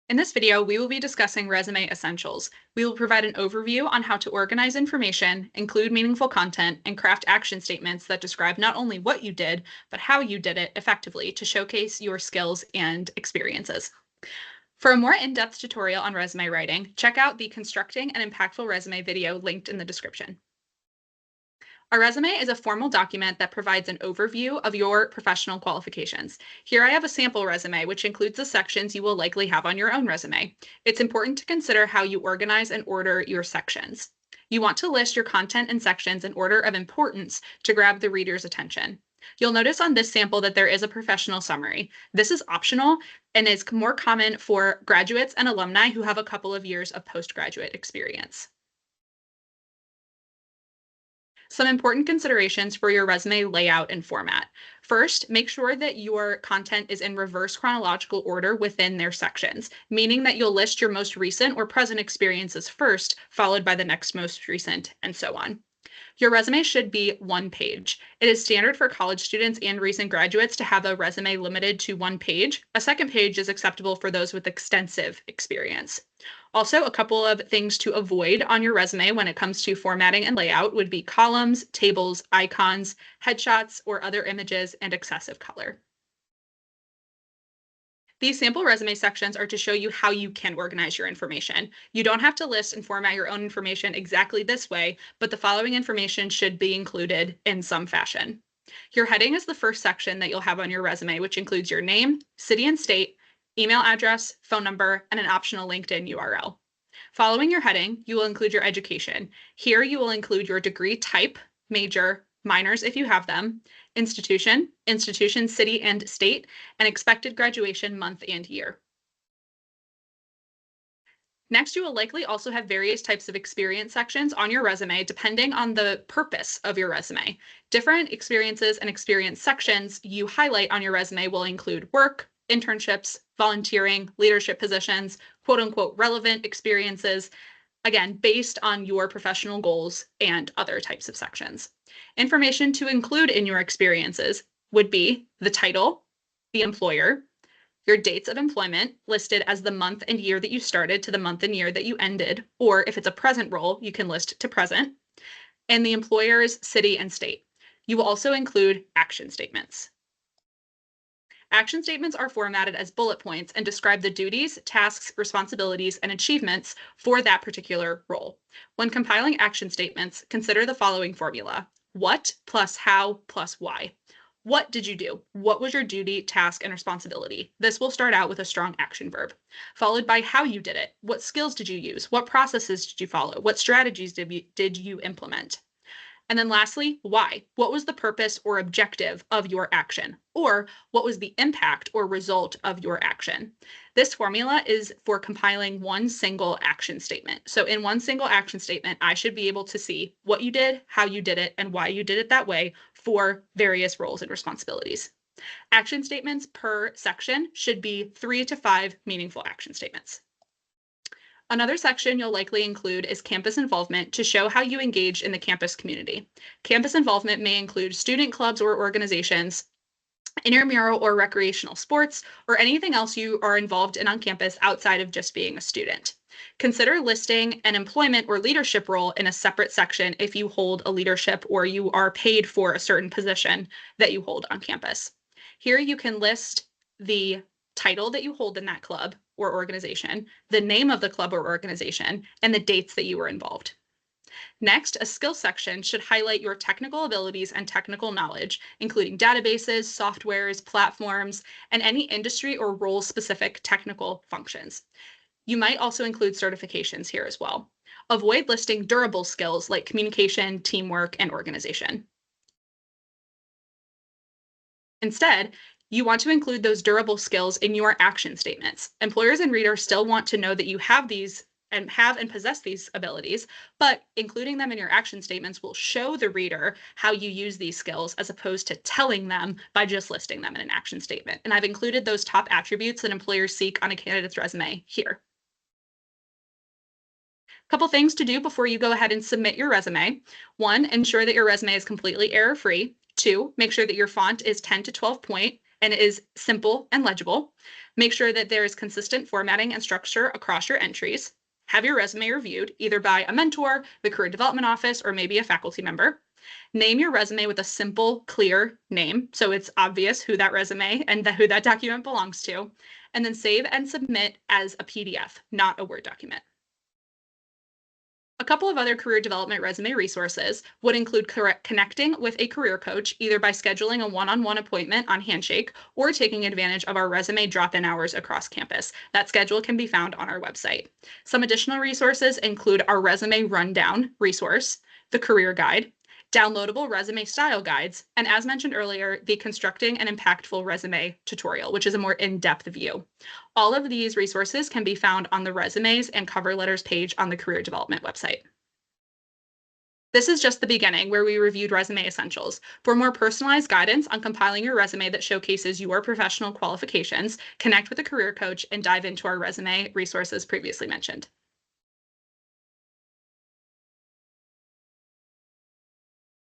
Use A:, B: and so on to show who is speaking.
A: In this video, we will be discussing resume essentials. We will provide an overview on how to organize information, include meaningful content, and craft action statements that describe not only what you did, but how you did it effectively to showcase your skills and experiences. For a more in-depth tutorial on resume writing, check out the Constructing an Impactful Resume video linked in the description. A resume is a formal document that provides an overview of your professional qualifications. Here I have a sample resume, which includes the sections you will likely have on your own resume. It's important to consider how you organize and order your sections. You want to list your content and sections in order of importance to grab the reader's attention. You'll notice on this sample that there is a professional summary. This is optional and is more common for graduates and alumni who have a couple of years of postgraduate experience. Some important considerations for your resume layout and format. First, make sure that your content is in reverse chronological order within their sections, meaning that you'll list your most recent or present experiences first, followed by the next most recent, and so on. Your resume should be one page. It is standard for college students and recent graduates to have a resume limited to one page. A second page is acceptable for those with extensive experience. Also, a couple of things to avoid on your resume when it comes to formatting and layout would be columns, tables, icons, headshots, or other images, and excessive color. These sample resume sections are to show you how you can organize your information. You don't have to list and format your own information exactly this way, but the following information should be included in some fashion. Your heading is the first section that you'll have on your resume, which includes your name, city and state, email address, phone number, and an optional LinkedIn URL. Following your heading, you will include your education. Here you will include your degree type, major, minors if you have them, institution, city and state, and expected graduation month and year. Next, you will likely also have various types of experience sections on your resume depending on the purpose of your resume. Different experiences and experience sections you highlight on your resume will include work, internships, volunteering, leadership positions, quote unquote relevant experiences, again, based on your professional goals and other types of sections. Information to include in your experiences would be the title, the employer, your dates of employment listed as the month and year that you started to the month and year that you ended, or if it's a present role, you can list to present, and the employer's city and state. You will also include action statements. Action statements are formatted as bullet points and describe the duties, tasks, responsibilities, and achievements for that particular role. When compiling action statements, consider the following formula: what plus how plus why. What did you do? What was your duty, task, and responsibility? This will start out with a strong action verb, followed by how you did it. What skills did you use? What processes did you follow? What strategies did you implement? And then lastly, why? What was the purpose or objective of your action? Or what was the impact or result of your action? This formula is for compiling one single action statement. So in one single action statement, I should be able to see what you did, how you did it, and why you did it that way for various roles and responsibilities. Action statements per section should be 3 to 5 meaningful action statements. Another section you'll likely include is campus involvement to show how you engage in the campus community. Campus involvement may include student clubs or organizations, intramural or recreational sports, or anything else you are involved in on campus outside of just being a student. Consider listing an employment or leadership role in a separate section if you hold a leadership or you are paid for a certain position that you hold on campus. Here you can list the title that you hold in that club or organization, the name of the club or organization, and the dates that you were involved. Next, a skills section should highlight your technical abilities and technical knowledge, including databases, softwares, platforms, and any industry or role-specific technical functions. You might also include certifications here as well. Avoid listing durable skills like communication, teamwork, and organization. Instead, you want to include those durable skills in your action statements. Employers and readers still want to know that you have and possess these abilities, but including them in your action statements will show the reader how you use these skills as opposed to telling them by just listing them in an action statement. And I've included those top attributes that employers seek on a candidate's resume here. A couple things to do before you go ahead and submit your resume. 1, ensure that your resume is completely error-free. 2, make sure that your font is 10 to 12 point and is simple and legible. Make sure that there is consistent formatting and structure across your entries. Have your resume reviewed either by a mentor, the career development office, or maybe a faculty member. Name your resume with a simple, clear name, so it's obvious who that resume and who that document belongs to. And then save and submit as a PDF, not a Word document. A couple of other career development resume resources would include connecting with a career coach, either by scheduling a one-on-one appointment on Handshake or taking advantage of our resume drop-in hours across campus. That schedule can be found on our website. Some additional resources include our resume rundown resource, the career guide, downloadable resume style guides, and as mentioned earlier, the Constructing an Impactful Resume tutorial, which is a more in-depth view. All of these resources can be found on the resumes and cover letters page on the career development website. This is just the beginning, where we reviewed resume essentials. For more personalized guidance on compiling your resume that showcases your professional qualifications, connect with a career coach and dive into our resume resources previously mentioned.